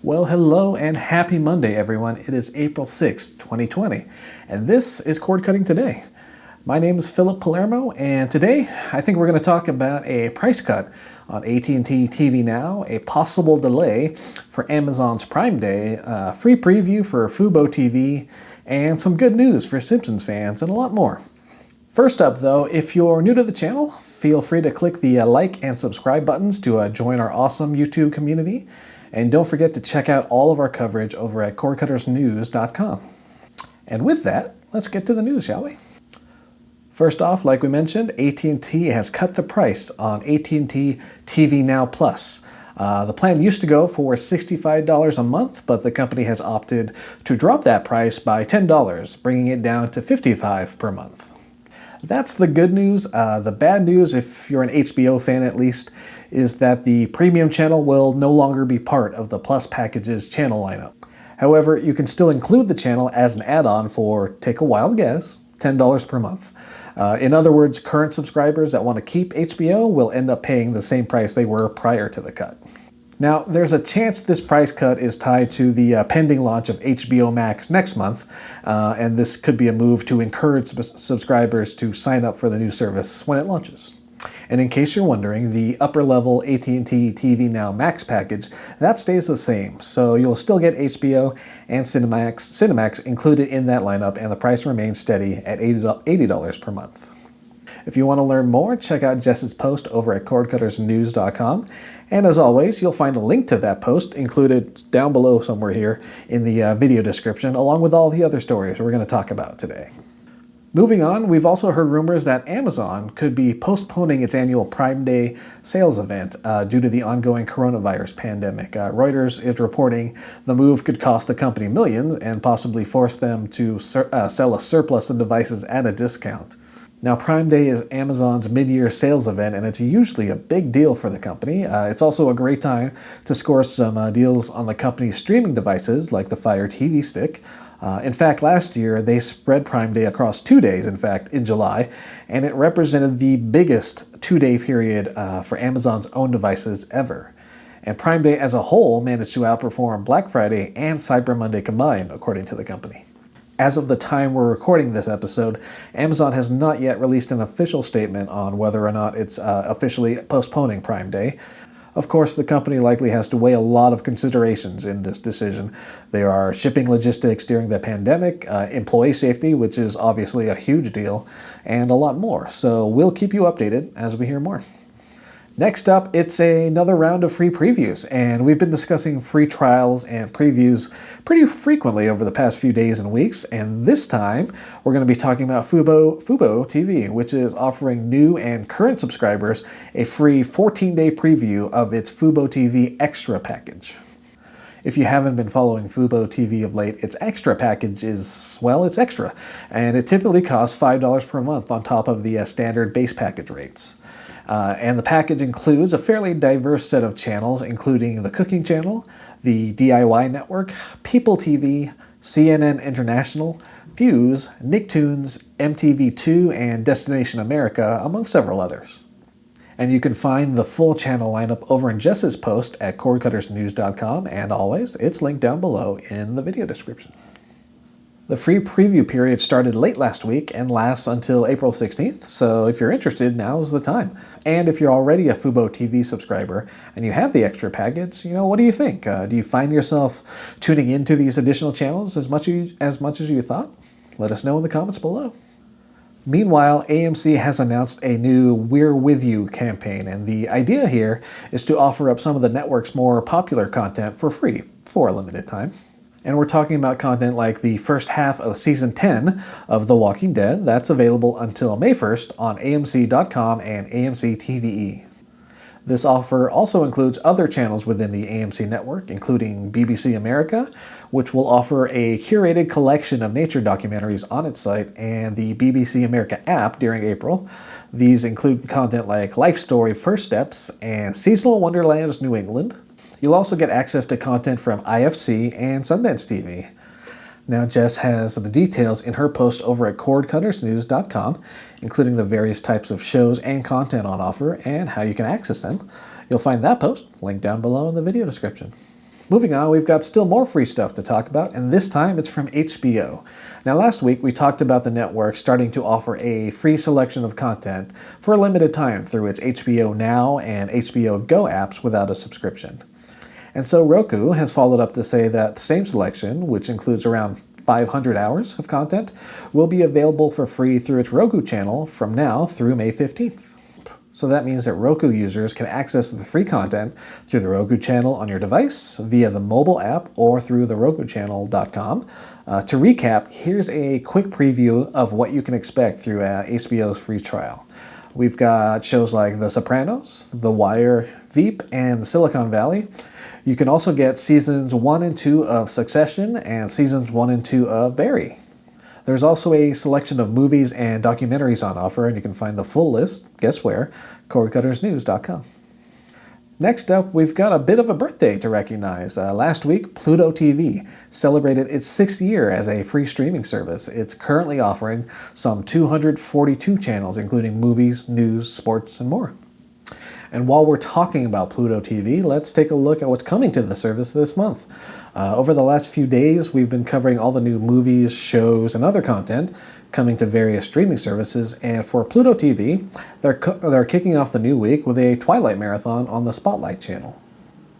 Well, hello and happy Monday, everyone. It is April 6th, 2020, and this is Cord Cutting Today. My name is Philip Palermo, and today I think we're going to talk about a price cut on AT&T TV Now, a possible delay for Amazon's Prime Day, a free preview for fuboTV, and some good news for Simpsons fans, and a lot more. First up, though, if you're new to the channel, feel free to click the like and subscribe buttons to join our awesome YouTube community. And don't forget to check out all of our coverage over at cordcuttersnews.com. And with that, let's get to the news, shall we? First off, like we mentioned, AT&T has cut the price on AT&T TV Now Plus. The plan used to go for $65 a month, but the company has opted to drop that price by $10, bringing it down to $55 per month. That's the good news. The bad news, if you're an HBO fan at least, is that the premium channel will no longer be part of the Plus package's channel lineup. However, you can still include the channel as an add-on for, take a wild guess, $10 per month. In other words, current subscribers that want to keep HBO will end up paying the same price they were prior to the cut. Now, there's a chance this price cut is tied to the pending launch of HBO Max next month, and this could be a move to encourage subscribers to sign up for the new service when it launches. And in case you're wondering, the upper-level AT&T TV Now Max package, that stays the same, so you'll still get HBO and Cinemax included in that lineup, and the price remains steady at $80 per month. If you want to learn more, check out Jess's post over at cordcuttersnews.com. And as always, you'll find a link to that post included down below somewhere here in the video description, along with all the other stories we're going to talk about today. Moving on, we've also heard rumors that Amazon could be postponing its annual Prime Day sales event due to the ongoing coronavirus pandemic. Reuters is reporting the move could cost the company millions and possibly force them to sell a surplus of devices at a discount. Now, Prime Day is Amazon's mid-year sales event, and it's usually a big deal for the company. It's also a great time to score some deals on the company's streaming devices, like the Fire TV Stick. In fact, last year, they spread Prime Day across 2 days, in July, and it represented the biggest two-day period for Amazon's own devices ever. And Prime Day as a whole managed to outperform Black Friday and Cyber Monday combined, according to the company. As of the time we're recording this episode, Amazon has not yet released an official statement on whether or not it's officially postponing Prime Day. Of course, the company likely has to weigh a lot of considerations in this decision. There are shipping logistics during the pandemic, employee safety, which is obviously a huge deal, and a lot more. So we'll keep you updated as we hear more. Next up, it's another round of free previews, and we've been discussing free trials and previews pretty frequently over the past few days and weeks, and this time we're going to be talking about fuboTV, which is offering new and current subscribers a free 14-day preview of its fuboTV Extra package. If you haven't been following fuboTV of late, its Extra package is, well, it's extra, and it typically costs $5 per month on top of the standard base package rates. And the package includes a fairly diverse set of channels, including the Cooking Channel, the DIY Network, People TV, CNN International, Fuse, Nicktoons, MTV2, and Destination America, among several others. And you can find the full channel lineup over in Jess's post at cordcuttersnews.com, and always, it's linked down below in the video description. The free preview period started late last week and lasts until April 16th, so if you're interested, now's the time. And if you're already a fuboTV subscriber and you have the extra package, what do you think? Do you find yourself tuning into these additional channels as much as you thought? Let us know in the comments below. Meanwhile, AMC has announced a new We're With You campaign, and the idea here is to offer up some of the network's more popular content for free for a limited time. And we're talking about content like the first half of Season 10 of The Walking Dead. That's available until May 1st on AMC.com and AMC TVE. This offer also includes other channels within the AMC network, including BBC America, which will offer a curated collection of nature documentaries on its site, and the BBC America app during April. These include content like Life Story First Steps and Seasonal Wonderlands New England. You'll also get access to content from IFC and Sundance TV. Now, Jess has the details in her post over at cordcuttersnews.com, including the various types of shows and content on offer and how you can access them. You'll find that post linked down below in the video description. Moving on, we've got still more free stuff to talk about, and this time it's from HBO. Now, last week we talked about the network starting to offer a free selection of content for a limited time through its HBO Now and HBO Go apps without a subscription. And so Roku has followed up to say that the same selection, which includes around 500 hours of content, will be available for free through its Roku channel from now through May 15th. So that means that Roku users can access the free content through the Roku channel on your device, via the mobile app, or through the RokuChannel.com. To recap, here's a quick preview of what you can expect through HBO's free trial. We've got shows like The Sopranos, The Wire, Veep, and Silicon Valley. You can also get seasons 1 and 2 of Succession and seasons 1 and 2 of Barry. There's also a selection of movies and documentaries on offer, and you can find the full list, guess where? CordCuttersNews.com. Next up, we've got a bit of a birthday to recognize. Last week, Pluto TV celebrated its 6th year as a free streaming service. It's currently offering some 242 channels, including movies, news, sports, and more. And while we're talking about Pluto TV, let's take a look at what's coming to the service this month. Over the last few days, we've been covering all the new movies, shows, and other content coming to various streaming services. And for Pluto TV, they're kicking off the new week with a Twilight marathon on the Spotlight channel.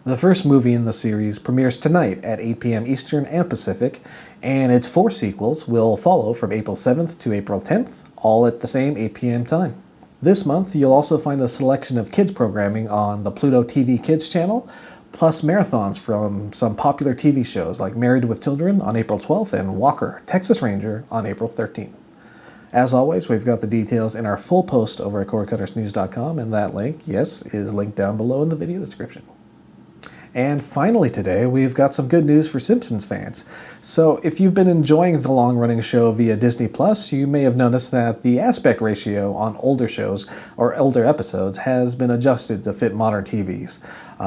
The first movie in the series premieres tonight at 8 p.m. Eastern and Pacific, and its 4 sequels will follow from April 7th to April 10th, all at the same 8 p.m. time. This month, you'll also find a selection of kids programming on the Pluto TV Kids channel, plus marathons from some popular TV shows like Married with Children on April 12th and Walker, Texas Ranger on April 13th. As always, we've got the details in our full post over at CordCuttersNews.com, and that link, yes, is linked down below in the video description. And finally today, we've got some good news for Simpsons fans. So if you've been enjoying the long-running show via Disney Plus, you may have noticed that the aspect ratio on older shows or older episodes has been adjusted to fit modern TVs.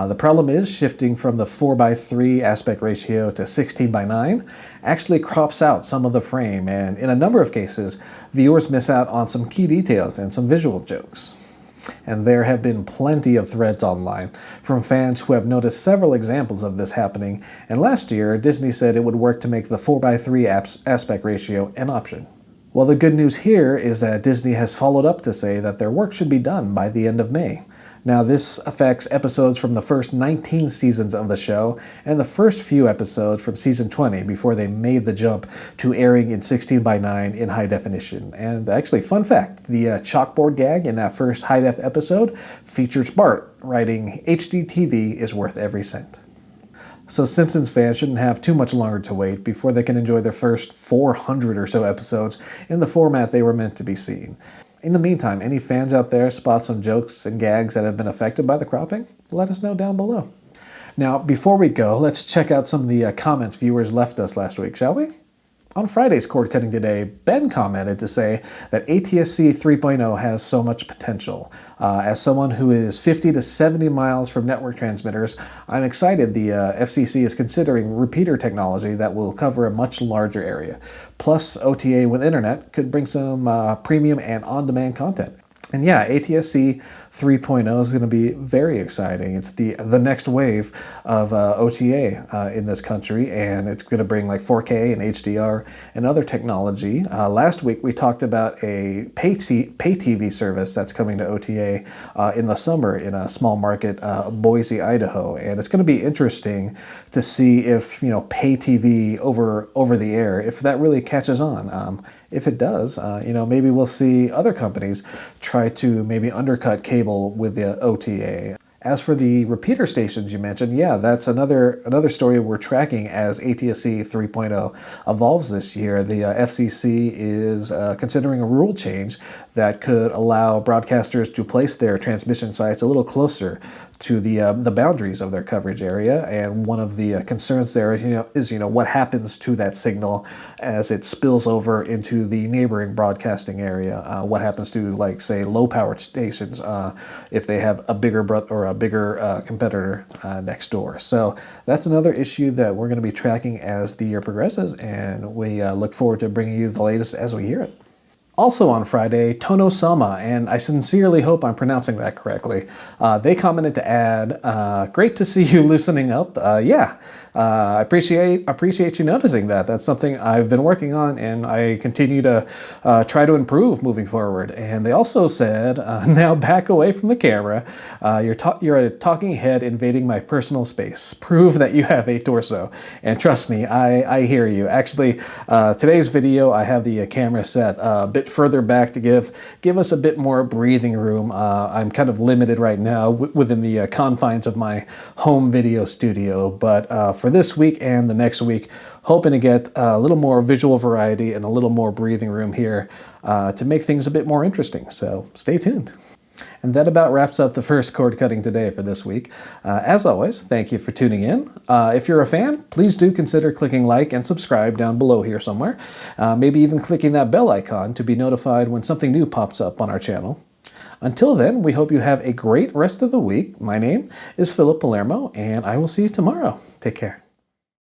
The problem is shifting from the 4:3 aspect ratio to 16:9 actually crops out some of the frame, and in a number of cases, viewers miss out on some key details and some visual jokes. And there have been plenty of threads online from fans who have noticed several examples of this happening, and last year Disney said it would work to make the 4:3 aspect ratio an option. Well, the good news here is that Disney has followed up to say that their work should be done by the end of May. Now, this affects episodes from the first 19 seasons of the show and the first few episodes from season 20 before they made the jump to airing in 16:9 in high definition. And actually, fun fact, the chalkboard gag in that first high-def episode features Bart writing, "HDTV is worth every cent." So Simpsons fans shouldn't have too much longer to wait before they can enjoy their first 400 or so episodes in the format they were meant to be seen. In the meantime, any fans out there spot some jokes and gags that have been affected by the cropping? Let us know down below. Now, before we go, let's check out some of the comments viewers left us last week, shall we? On Friday's Cord Cutting Today, Ben commented to say that ATSC 3.0 has so much potential. As someone who is 50 to 70 miles from network transmitters, I'm excited the FCC is considering repeater technology that will cover a much larger area. Plus, OTA with internet could bring some premium and on-demand content. And yeah, ATSC 3.0 is going to be very exciting. It's the next wave of OTA in this country, and it's going to bring like 4K and HDR and other technology. Last week we talked about a pay TV service that's coming to OTA in the summer in a small market, Boise, Idaho, and it's going to be interesting to see if pay TV over the air, if that really catches on. If it does, maybe we'll see other companies try to maybe undercut cable with the OTA. As for the repeater stations you mentioned, yeah, that's another story we're tracking as ATSC 3.0 evolves this year. The FCC is considering a rule change that could allow broadcasters to place their transmission sites a little closer to the boundaries of their coverage area, and one of the concerns there is what happens to that signal as it spills over into the neighboring broadcasting area. What happens to, like, say, low powered stations if they have a bigger competitor next door. So that's another issue that we're going to be tracking as the year progresses, and we look forward to bringing you the latest as we hear it. Also on Friday, Tono Sama, and I sincerely hope I'm pronouncing that correctly, they commented to add, great to see you loosening up. Yeah, I appreciate you noticing that. That's something I've been working on, and I continue to try to improve moving forward. And they also said, now back away from the camera. You're a talking head invading my personal space. Prove that you have a torso. And trust me, I hear you. Actually, today's video, I have the camera set a bit further back to give us a bit more breathing room. I'm kind of limited right now within the confines of my home video studio, but for this week and the next week, hoping to get a little more visual variety and a little more breathing room here to make things a bit more interesting. So stay tuned. And that about wraps up the first cord cutting today for this week. As always, thank you for tuning in. If you're a fan, please do consider clicking like and subscribe down below here somewhere. Maybe even clicking that bell icon to be notified when something new pops up on our channel. Until then, we hope you have a great rest of the week. My name is Philip Palermo, and I will see you tomorrow. Take care.